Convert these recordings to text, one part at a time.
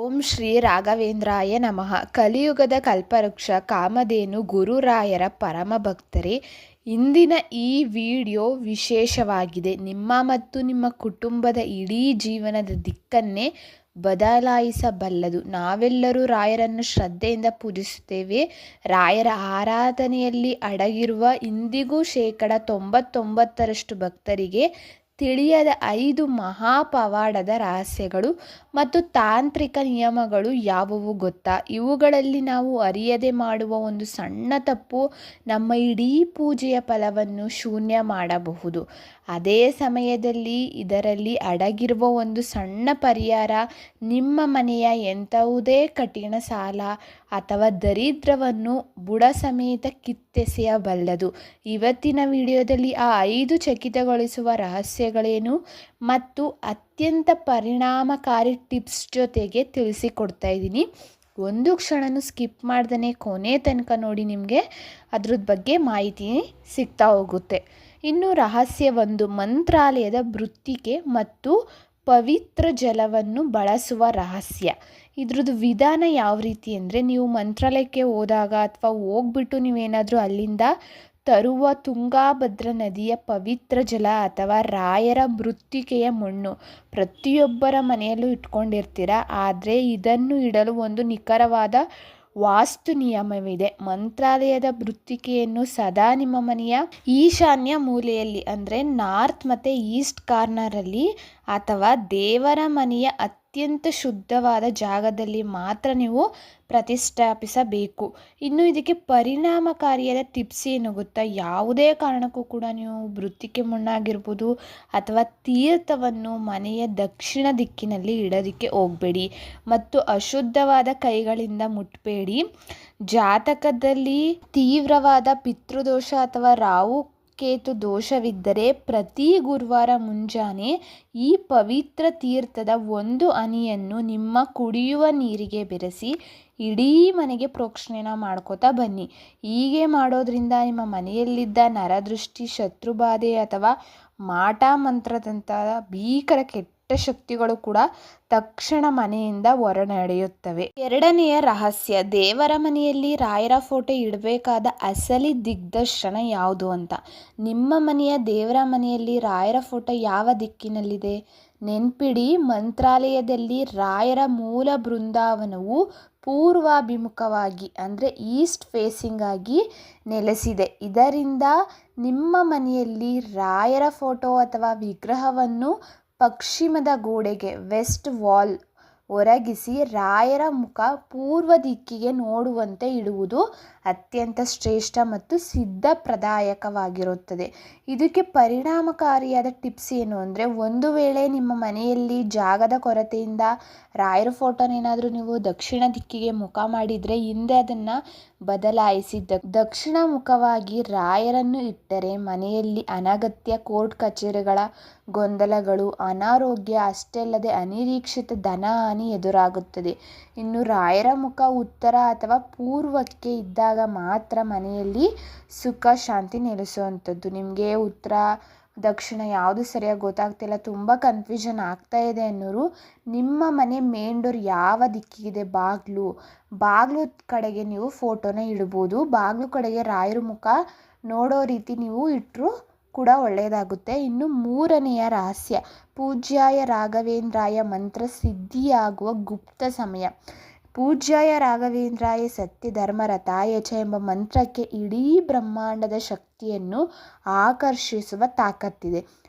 ಓಂ ಶ್ರೀ ರಾಘವೇಂದ್ರಾಯ ನಮಃ. ಕಲಿಯುಗದ ಕಲ್ಪವೃಕ್ಷ ಕಾಮಧೇನು ಗುರುರಾಯರ ಪರಮ ಭಕ್ತರೇ, ಇಂದಿನ ಈ ವಿಡಿಯೋ ವಿಶೇಷವಾಗಿದೆ. ನಿಮ್ಮ ಮತ್ತು ನಿಮ್ಮ ಕುಟುಂಬದ ಇಡೀ ಜೀವನದ ದಿಕ್ಕನ್ನೇ ಬದಲಾಯಿಸಬಲ್ಲದು. ನಾವೆಲ್ಲರೂ ರಾಯರನ್ನು ಶ್ರದ್ಧೆಯಿಂದ ಪೂಜಿಸುತ್ತೇವೆ. ರಾಯರ ಆರಾಧನೆಯಲ್ಲಿ ಅಡಗಿರುವ ಇಂದಿಗೂ 99% ಭಕ್ತರಿಗೆ ತಿಳಿಯದ 5 ಮಹಾಪವಾಡದ ರಹಸ್ಯಗಳು ಮತ್ತು ತಾಂತ್ರಿಕ ನಿಯಮಗಳು ಯಾವುವು ಗೊತ್ತಾ? ಇವುಗಳಲ್ಲಿ ನಾವು ಅರಿಯದೆ ಮಾಡುವ ಒಂದು ಸಣ್ಣ ತಪ್ಪು ನಮ್ಮ ಇಡೀ ಪೂಜೆಯ ಫಲವನ್ನು ಶೂನ್ಯ ಮಾಡಬಹುದು. ಅದೇ ಸಮಯದಲ್ಲಿ ಇದರಲ್ಲಿ ಅಡಗಿರುವ ಒಂದು ಸಣ್ಣ ಪರಿಹಾರ ನಿಮ್ಮ ಮನೆಯ ಎಂಥವುದೇ ಕಠಿಣ ಸಾಲ ಅಥವಾ ದರಿದ್ರವನ್ನು ಬುಡ ಸಮೇತ ಕಿತ್ತೆಸೆಯಬಲ್ಲದು. ಇವತ್ತಿನ ವಿಡಿಯೋದಲ್ಲಿ ಆ 5 ಚಕಿತಗೊಳಿಸುವ ರಹಸ್ಯಗಳೇನು ಮತ್ತು ಅತ್ಯಂತ ಪರಿಣಾಮಕಾರಿ ಟಿಪ್ಸ್ ಜೊತೆಗೆ ತಿಳಿಸಿಕೊಡ್ತಾ ಇದ್ದೀನಿ. ಒಂದು ಕ್ಷಣನೂ ಸ್ಕಿಪ್ ಮಾಡ್ದೇ ಕೊನೆ ತನಕ ನೋಡಿ, ನಿಮಗೆ ಅದ್ರದ್ದು ಬಗ್ಗೆ ಮಾಹಿತಿ ಸಿಗ್ತಾ ಹೋಗುತ್ತೆ. ಇನ್ನು ರಹಸ್ಯ 1, ಮಂತ್ರಾಲಯದ ಮೃತ್ತಿಕೆ ಮತ್ತು ಪವಿತ್ರ ಜಲವನ್ನು ಬಳಸುವ ರಹಸ್ಯ. ಇದ್ರದ್ದು ವಿಧಾನ ಯಾವ ರೀತಿ ಅಂದರೆ, ನೀವು ಮಂತ್ರಾಲಯಕ್ಕೆ ಹೋದಾಗ ಅಥವಾ ಹೋಗ್ಬಿಟ್ಟು ನೀವೇನಾದರೂ ಅಲ್ಲಿಂದ ತರುವ ತುಂಗಾಭದ್ರಾ ನದಿಯ ಪವಿತ್ರ ಜಲ ಅಥವಾ ರಾಯರ ಮೃತ್ತಿಕೆಯ ಮಣ್ಣು ಪ್ರತಿಯೊಬ್ಬರ ಮನೆಯಲ್ಲೂ ಇಟ್ಕೊಂಡಿರ್ತೀರ. ಆದರೆ ಇದನ್ನು ಇಡಲು ಒಂದು ನಿಖರವಾದ ವಾಸ್ತು ನಿಯಮವಿದೆ. ಮಂತ್ರಾಲಯದ ಮೃತ್ತಿಕೆಯನ್ನು ಸದಾ ನಿಮ್ಮ ಮನೆಯ ಈಶಾನ್ಯ ಮೂಲೆಯಲ್ಲಿ ಅಂದರೆ ನಾರ್ತ್ ಮತ್ತು ಈಸ್ಟ್ ಕಾರ್ನರಲ್ಲಿ ಅಥವಾ ದೇವರ ಮನೆಯ ಅತ್ಯಂತ ಶುದ್ಧವಾದ ಜಾಗದಲ್ಲಿ ಮಾತ್ರ ನೀವು ಪ್ರತಿಷ್ಠಾಪಿಸಬೇಕು. ಇನ್ನು ಇದಕ್ಕೆ ಪರಿಣಾಮಕಾರಿಯಾದ ಟಿಪ್ಸ್ ಏನು ಗೊತ್ತಾ? ಯಾವುದೇ ಕಾರಣಕ್ಕೂ ಕೂಡ ನೀವು ಮೃತ್ತಿಕೆ ಮಣ್ಣಾಗಿರ್ಬೋದು ಅಥವಾ ತೀರ್ಥವನ್ನು ಮನೆಯ ದಕ್ಷಿಣ ದಿಕ್ಕಿನಲ್ಲಿ ಇಡೋದಕ್ಕೆ ಹೋಗಬೇಡಿ ಮತ್ತು ಅಶುದ್ಧವಾದ ಕೈಗಳಿಂದ ಮುಟ್ಟಬೇಡಿ. ಜಾತಕದಲ್ಲಿ ತೀವ್ರವಾದ ಪಿತೃದೋಷ ಅಥವಾ ರಾಹು ಕೇತು ದೋಷವಿದ್ದರೆ ಪ್ರತಿ ಗುರುವಾರ ಮುಂಜಾನೆ ಈ ಪವಿತ್ರ ತೀರ್ಥದ 1 ಹನಿಯನ್ನು ನಿಮ್ಮ ಕುಡಿಯುವ ನೀರಿಗೆ ಬೆರೆಸಿ ಇಡೀ ಮನೆಗೆ ಪ್ರೋಕ್ಷಣೆನ ಮಾಡ್ಕೋತಾ ಬನ್ನಿ. ಹೀಗೆ ಮಾಡೋದ್ರಿಂದ ನಿಮ್ಮ ಮನೆಯಲ್ಲಿದ್ದ ನರದೃಷ್ಟಿ, ಶತ್ರುಬಾಧೆ ಅಥವಾ ಮಾಟ ಮಂತ್ರದಂತಹ ಭೀಕರ ಕೆಟ್ಟ ಶಕ್ತಿಗಳು ಕೂಡ ತಕ್ಷಣ ಮನೆಯಿಂದ ಹೊರನಡೆಯುತ್ತವೆ. 2ನೆಯ ರಹಸ್ಯ, ದೇವರ ಮನೆಯಲ್ಲಿ ರಾಯರ ಫೋಟೋ ಇಡಬೇಕಾದ ಅಸಲಿ ದಿಗ್ದರ್ಶನ ಯಾವುದು ಅಂತ. ನಿಮ್ಮ ಮನೆಯ ದೇವರ ಮನೆಯಲ್ಲಿ ರಾಯರ ಫೋಟೋ ಯಾವ ದಿಕ್ಕಿನಲ್ಲಿದೆ? ನೆನ್ಪಿಡಿ, ಮಂತ್ರಾಲಯದಲ್ಲಿ ರಾಯರ ಮೂಲ ಬೃಂದಾವನವು ಪೂರ್ವಾಭಿಮುಖವಾಗಿ ಅಂದರೆ ಈಸ್ಟ್ ಫೇಸಿಂಗ್ ಆಗಿ ನೆಲೆಸಿದೆ. ಇದರಿಂದ ನಿಮ್ಮ ಮನೆಯಲ್ಲಿ ರಾಯರ ಫೋಟೋ ಅಥವಾ ವಿಗ್ರಹವನ್ನು ಪಶ್ಚಿಮದ ಗೋಡೆಗೆ ವೆಸ್ಟ್ ವಾಲ್ ಒರಗಿಸಿ ರಾಯರ ಮುಖ ಪೂರ್ವ ದಿಕ್ಕಿಗೆ ನೋಡುವಂತೆ ಇಡುವುದು ಅತ್ಯಂತ ಶ್ರೇಷ್ಠ ಮತ್ತು ಸಿದ್ಧಪ್ರದಾಯಕವಾಗಿರುತ್ತದೆ. ಇದಕ್ಕೆ ಪರಿಣಾಮಕಾರಿಯಾದ ಟಿಪ್ಸ್ ಏನು ಅಂದರೆ, ಒಂದು ವೇಳೆ ನಿಮ್ಮ ಮನೆಯಲ್ಲಿ ಜಾಗದ ಕೊರತೆಯಿಂದ ರಾಯರ ಫೋಟೋನೇನಾದರೂ ನೀವು ದಕ್ಷಿಣ ದಿಕ್ಕಿಗೆ ಮುಖ ಮಾಡಿದರೆ ಹಿಂದೆ ಅದನ್ನು ಬದಲಾಯಿಸಿ ದಕ್ಷಿಣ ಮುಖವಾಗಿ ರಾಯರನ್ನು ಇಟ್ಟರೆ ಮನೆಯಲ್ಲಿ ಅನಗತ್ಯ ಕೋರ್ಟ್ ಕಚೇರಿಗಳ ಗೊಂದಲಗಳು, ಅನಾರೋಗ್ಯ, ಅಷ್ಟೇ ಅಲ್ಲದೆ ಅನಿರೀಕ್ಷಿತ ಧನಹಾನಿ ಎದುರಾಗುತ್ತದೆ. ಇನ್ನು ರಾಯರ ಮುಖ ಉತ್ತರ ಅಥವಾ ಪೂರ್ವಕ್ಕೆ ಇದ್ದಾಗ ಮಾತ್ರ ಮನೆಯಲ್ಲಿ ಸುಖ ಶಾಂತಿ ನೆಲೆಸುವಂಥದ್ದು. ನಿಮಗೆ ಉತ್ತರ ದಕ್ಷಿಣ ಯಾವುದು ಸರಿಯಾಗಿ ಗೊತ್ತಾಗ್ತಿಲ್ಲ, ತುಂಬ ಕನ್ಫ್ಯೂಷನ್ ಆಗ್ತಾ ಇದೆ ಅನ್ನೋರು, ನಿಮ್ಮ ಮನೆ ಮೇನ್ ಡೋರ್ ಯಾವ ದಿಕ್ಕಿಗಿದೆ, ಬಾಗಿಲು ಕಡೆಗೆ ನೀವು ಫೋಟೋನ ಇಡ್ಬೋದು. ಬಾಗಿಲು ಕಡೆಗೆ ರಾಯರ ಮುಖ ನೋಡೋ ರೀತಿ ನೀವು ಇಟ್ಟರು ಕೂಡ ಒಳ್ಳೆಯದಾಗುತ್ತೆ. ಇನ್ನು 3ನೆಯ ರಹಸ್ಯ, ಪೂಜ್ಯಾಯ ರಾಘವೇಂದ್ರಾಯ ಮಂತ್ರ ಸಿದ್ಧಿಯಾಗುವ ಗುಪ್ತ ಸಮಯ. ಪೂಜ್ಯಾಯ ರಾಘವೇಂದ್ರಾಯ ಸತ್ಯ ಧರ್ಮ ರಥಾಯ ಚ ಎಂಬ ಮಂತ್ರಕ್ಕೆ ಇಡೀ ಬ್ರಹ್ಮಾಂಡದ ಶಕ್ತಿಯನ್ನು ಆಕರ್ಷಿಸುವ ತಾಕತ್ತಿದೆ.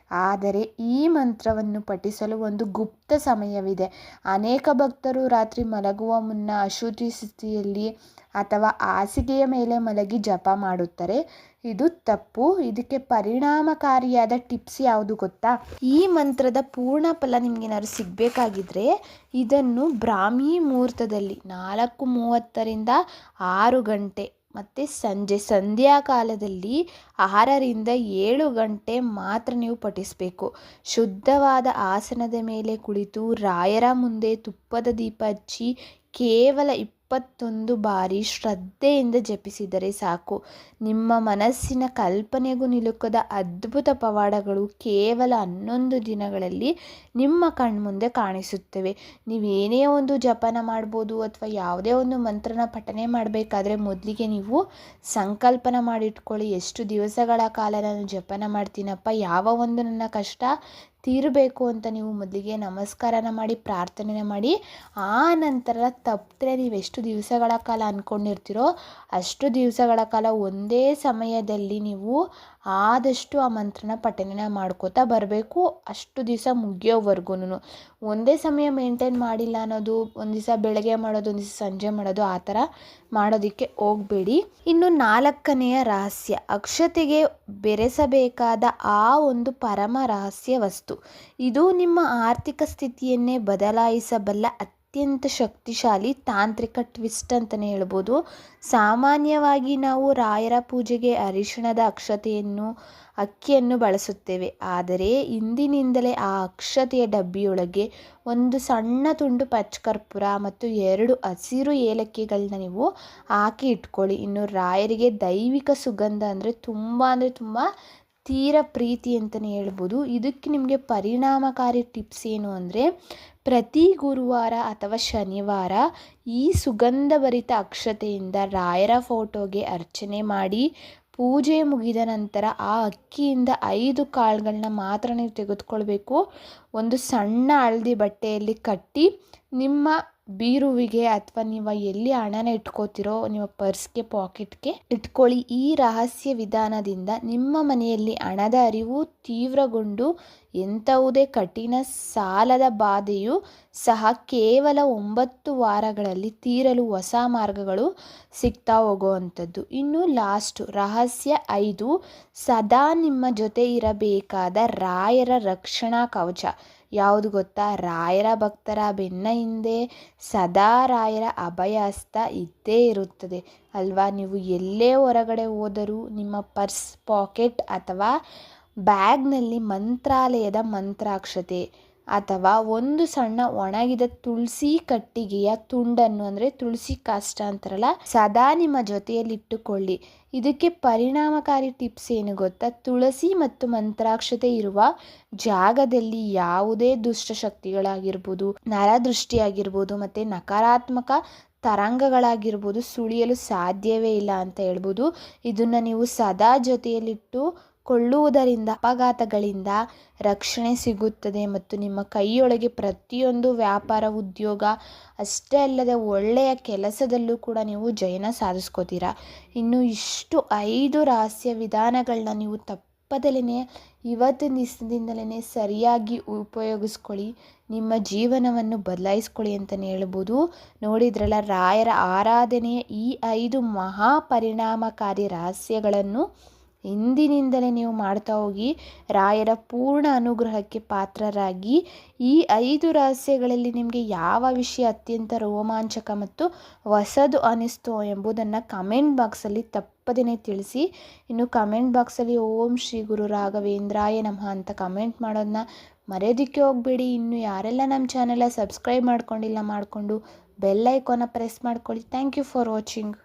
ಆದರೆ ಈ ಮಂತ್ರವನ್ನು ಪಠಿಸಲು ಒಂದು ಗುಪ್ತ ಸಮಯವಿದೆ. ಅನೇಕ ಭಕ್ತರು ರಾತ್ರಿ ಮಲಗುವ ಮುನ್ನ ಅಶುದ್ಧಿ ಸ್ಥಿತಿಯಲ್ಲಿ ಅಥವಾ ಹಾಸಿಗೆಯ ಮೇಲೆ ಮಲಗಿ ಜಪ ಮಾಡುತ್ತಾರೆ. ಇದು ತಪ್ಪು. ಇದಕ್ಕೆ ಪರಿಣಾಮಕಾರಿಯಾದ ಟಿಪ್ಸ್ ಯಾವುದು ಗೊತ್ತಾ? ಈ ಮಂತ್ರದ ಪೂರ್ಣ ಫಲ ನಿಮಗೇನಾದ್ರು ಸಿಗಬೇಕಾಗಿದ್ರೆ ಇದನ್ನು ಬ್ರಾಹ್ಮಿ ಮುಹೂರ್ತದಲ್ಲಿ 4:30ರಿಂದ 6 ಗಂಟೆ ಮತ್ತು ಸಂಧ್ಯಾಕಾಲದಲ್ಲಿ 6ರಿಂದ 7 ಗಂಟೆ ಮಾತ್ರ ನೀವು ಪಠಿಸಬೇಕು. ಶುದ್ಧವಾದ ಆಸನದ ಮೇಲೆ ಕುಳಿತು ರಾಯರ ಮುಂದೆ ತುಪ್ಪದ ದೀಪ ಹಚ್ಚಿ ಕೇವಲ 21 ಬಾರಿ ಶ್ರದ್ಧೆಯಿಂದ ಜಪಿಸಿದರೆ ಸಾಕು. ನಿಮ್ಮ ಮನಸ್ಸಿನ ಕಲ್ಪನೆಗೂ ನಿಲುಕದ ಅದ್ಭುತ ಪವಾಡಗಳು ಕೇವಲ 11 ದಿನಗಳಲ್ಲಿ ನಿಮ್ಮ ಕಣ್ಮುಂದೆ ಕಾಣಿಸುತ್ತವೆ. ನೀವೇನೇ ಒಂದು ಜಪನ ಮಾಡ್ಬೋದು ಅಥವಾ ಯಾವುದೇ ಒಂದು ಮಂತ್ರನ ಪಠನೆ ಮಾಡಬೇಕಾದ್ರೆ ಮೊದಲಿಗೆ ನೀವು ಸಂಕಲ್ಪನ ಮಾಡಿಟ್ಕೊಳ್ಳಿ. ಎಷ್ಟು ದಿವಸಗಳ ಕಾಲ ನಾನು ಜಪನ ಮಾಡ್ತೀನಪ್ಪ, ಯಾವ ಒಂದು ನನ್ನ ಕಷ್ಟ ತೀರಬೇಕು ಅಂತ ನೀವು ಮೊದಲಿಗೆ ನಮಸ್ಕಾರನ ಮಾಡಿ ಪ್ರಾರ್ಥನೆನ ಮಾಡಿ, ಆ ನಂತರ ತಪ್ಪದೆ ನೀವು ಎಷ್ಟು ದಿವಸಗಳ ಕಾಲ ಅಂದ್ಕೊಂಡಿರ್ತೀರೋ ಅಷ್ಟು ದಿವಸಗಳ ಕಾಲ ಒಂದೇ ಸಮಯದಲ್ಲಿ ನೀವು ಆದಷ್ಟು ಆ ಮಂತ್ರನ ಪಠನೆ ಮಾಡ್ಕೋತಾ ಬರಬೇಕು. ಅಷ್ಟು ದಿವಸ ಮುಗಿಯೋವರೆಗೂ ಒಂದೇ ಸಮಯ ಮೇಂಟೈನ್ ಮಾಡಿಲ್ಲ ಅನ್ನೋದು, ಒಂದು ದಿವಸ ಬೆಳಗ್ಗೆ ಮಾಡೋದು, ಒಂದು ದಿವಸ ಸಂಜೆ ಮಾಡೋದು, ಆ ಥರ ಮಾಡೋದಕ್ಕೆ ಹೋಗಬೇಡಿ. ಇನ್ನು 4ನೆಯ ರಹಸ್ಯ, ಅಕ್ಷತೆಗೆ ಬೆರೆಸಬೇಕಾದ ಆ ಒಂದು ಪರಮ ರಹಸ್ಯ ವಸ್ತು. ಇದು ನಿಮ್ಮ ಆರ್ಥಿಕ ಸ್ಥಿತಿಯನ್ನೇ ಬದಲಾಯಿಸಬಲ್ಲ ಅತ್ಯಂತ ಶಕ್ತಿಶಾಲಿ ತಾಂತ್ರಿಕ ಟ್ವಿಸ್ಟ್ ಅಂತಲೇ ಹೇಳ್ಬೋದು. ಸಾಮಾನ್ಯವಾಗಿ ನಾವು ರಾಯರ ಪೂಜೆಗೆ ಅರಿಶಿಣದ ಅಕ್ಕಿಯನ್ನು ಬಳಸುತ್ತೇವೆ. ಆದರೆ ಇಂದಿನಿಂದಲೇ ಆ ಅಕ್ಷತೆಯ ಡಬ್ಬಿಯೊಳಗೆ ಒಂದು ಸಣ್ಣ ತುಂಡು ಪಚ್ಚಕರ್ಪೂರ ಮತ್ತು 2 ಹಸಿರು ಏಲಕ್ಕಿಗಳನ್ನ ನೀವು ಹಾಕಿ ಇಟ್ಕೊಳ್ಳಿ. ಇನ್ನು ರಾಯರಿಗೆ ದೈವಿಕ ಸುಗಂಧ ಅಂದರೆ ತುಂಬ ತೀರ ಪ್ರೀತಿ ಅಂತಲೇ ಹೇಳ್ಬೋದು. ಇದಕ್ಕೆ ನಿಮಗೆ ಪರಿಣಾಮಕಾರಿ ಟಿಪ್ಸ್ ಏನು ಅಂದರೆ, ಪ್ರತಿ ಗುರುವಾರ ಅಥವಾ ಶನಿವಾರ ಈ ಸುಗಂಧಭರಿತ ಅಕ್ಷತೆಯಿಂದ ರಾಯರ ಫೋಟೋಗೆ ಅರ್ಚನೆ ಮಾಡಿ, ಪೂಜೆ ಮುಗಿದ ನಂತರ ಆ ಅಕ್ಕಿಯಿಂದ 5 ಕಾಳುಗಳನ್ನ ಮಾತ್ರ ನೀವು ತೆಗೆದುಕೊಳ್ಬೇಕು. ಒಂದು ಸಣ್ಣ ಹಳದಿ ಬಟ್ಟೆಯಲ್ಲಿ ಕಟ್ಟಿ ನಿಮ್ಮ ಬೀರುವಿಗೆ ಅಥವಾ ನೀವು ಎಲ್ಲಿ ಹಣನ ಇಟ್ಕೋತಿರೋ ನಿಮ್ಮ ಪರ್ಸ್ಗೆ, ಪಾಕೆಟ್ಗೆ ಇಟ್ಕೊಳ್ಳಿ. ಈ ರಹಸ್ಯ ವಿಧಾನದಿಂದ ನಿಮ್ಮ ಮನೆಯಲ್ಲಿ ಹಣದ ಅರಿವು ತೀವ್ರಗೊಂಡು ಎಂಥವುದೇ ಕಠಿಣ ಸಾಲದ ಬಾಧೆಯು ಸಹ ಕೇವಲ 9 ವಾರಗಳಲ್ಲಿ ತೀರಲು ಹೊಸ ಮಾರ್ಗಗಳು ಸಿಗ್ತಾ ಹೋಗುವಂಥದ್ದು. ಇನ್ನು ಲಾಸ್ಟ್ ರಹಸ್ಯ 5, ಸದಾ ನಿಮ್ಮ ಜೊತೆ ಇರಬೇಕಾದ ರಾಯರ ರಕ್ಷಣಾ ಕವಚ ಯಾವುದು ಗೊತ್ತಾ? ರಾಯರ ಭಕ್ತರ ಬೆನ್ನ ಹಿಂದೆ ಸದಾ ರಾಯರ ಅಭಯಹಸ್ತ ಇದ್ದೇ ಇರುತ್ತದೆ ಅಲ್ವಾ. ನೀವು ಎಲ್ಲೇ ಹೊರಗಡೆ ಹೋದರೂ ನಿಮ್ಮ ಪರ್ಸ್, ಪಾಕೆಟ್ ಅಥವಾ ಬ್ಯಾಗ್ನಲ್ಲಿ ಮಂತ್ರಾಲಯದ ಮಂತ್ರಾಕ್ಷತೆ ಅಥವಾ ಒಂದು ಸಣ್ಣ ಒಣಗಿದ ತುಳಸಿ ಕಟ್ಟಿಗೆಯ ತುಂಡನ್ನು, ಅಂದರೆ ತುಳಸಿ ಕಾಷ್ಟ ಅಂತಾರಲ್ಲ, ಸದಾ ನಿಮ್ಮ ಜೊತೆಯಲ್ಲಿಟ್ಟುಕೊಳ್ಳಿ. ಇದಕ್ಕೆ ಪರಿಣಾಮಕಾರಿ ಟಿಪ್ಸ್ ಏನು ಗೊತ್ತಾ? ತುಳಸಿ ಮತ್ತು ಮಂತ್ರಾಕ್ಷತೆ ಇರುವ ಜಾಗದಲ್ಲಿ ಯಾವುದೇ ದುಷ್ಟಶಕ್ತಿಗಳಾಗಿರ್ಬೋದು, ನರದೃಷ್ಟಿಯಾಗಿರ್ಬೋದು ಮತ್ತು ನಕಾರಾತ್ಮಕ ತರಂಗಗಳಾಗಿರ್ಬೋದು ಸುಳಿಯಲು ಸಾಧ್ಯವೇ ಇಲ್ಲ ಅಂತ ಹೇಳ್ಬೋದು. ಇದನ್ನು ನೀವು ಸದಾ ಜೊತೆಯಲ್ಲಿಟ್ಟು ಕೊಳ್ಳುವುದರಿಂದ ಅಪಘಾತಗಳಿಂದ ರಕ್ಷಣೆ ಸಿಗುತ್ತದೆ ಮತ್ತು ನಿಮ್ಮ ಕೈಯೊಳಗೆ ಪ್ರತಿಯೊಂದು ವ್ಯಾಪಾರ, ಉದ್ಯೋಗ ಅಷ್ಟೇ ಅಲ್ಲದೆ ಒಳ್ಳೆಯ ಕೆಲಸದಲ್ಲೂ ಕೂಡ ನೀವು ಜಯನ ಸಾಧಿಸ್ಕೋತೀರಾ. ಇನ್ನು ಇಷ್ಟು 5 ರಹಸ್ಯ ವಿಧಾನಗಳನ್ನ ನೀವು ತಪ್ಪದಲೇ ಇವತ್ತಿನ ದಿವಸದಿಂದಲೇ ಸರಿಯಾಗಿ ಉಪಯೋಗಿಸ್ಕೊಳ್ಳಿ. ನಿಮ್ಮ ಜೀವನವನ್ನು ಬದಲಾಯಿಸ್ಕೊಳ್ಳಿ ಅಂತಲೇ ಹೇಳ್ಬೋದು. ನೋಡಿದ್ರಲ್ಲ, ರಾಯರ ಆರಾಧನೆಯ ಈ 5 ಮಹಾ ಪರಿಣಾಮಕಾರಿ ರಹಸ್ಯಗಳನ್ನು ಇಂದಿನಿಂದಲೇ ನೀವು ಮಾಡ್ತಾ ಹೋಗಿ ರಾಯರ ಪೂರ್ಣ ಅನುಗ್ರಹಕ್ಕೆ ಪಾತ್ರರಾಗಿ. ಈ 5 ರಹಸ್ಯಗಳಲ್ಲಿ ನಿಮಗೆ ಯಾವ ವಿಷಯ ಅತ್ಯಂತ ರೋಮಾಂಚಕ ಮತ್ತು ಹೊಸದು ಅನಿಸ್ತು ಎಂಬುದನ್ನು ಕಮೆಂಟ್ ಬಾಕ್ಸಲ್ಲಿ ತಪ್ಪದೇ ತಿಳಿಸಿ. ಇನ್ನು ಕಮೆಂಟ್ ಬಾಕ್ಸಲ್ಲಿ ಓಂ ಶ್ರೀ ಗುರು ರಾಘವೇಂದ್ರಾಯ ನಮಃ ಅಂತ ಕಮೆಂಟ್ ಮಾಡೋದನ್ನ ಮರೆಯೋದಕ್ಕೆ ಹೋಗಬೇಡಿ. ಇನ್ನು ಯಾರೆಲ್ಲ ನಮ್ಮ ಚಾನೆಲ್ ಸಬ್ಸ್ಕ್ರೈಬ್ ಮಾಡ್ಕೊಂಡಿಲ್ಲ, ಮಾಡಿಕೊಂಡು ಬೆಲ್ ಐಕಾನ ಪ್ರೆಸ್ ಮಾಡ್ಕೊಳ್ಳಿ. Thank you for watching.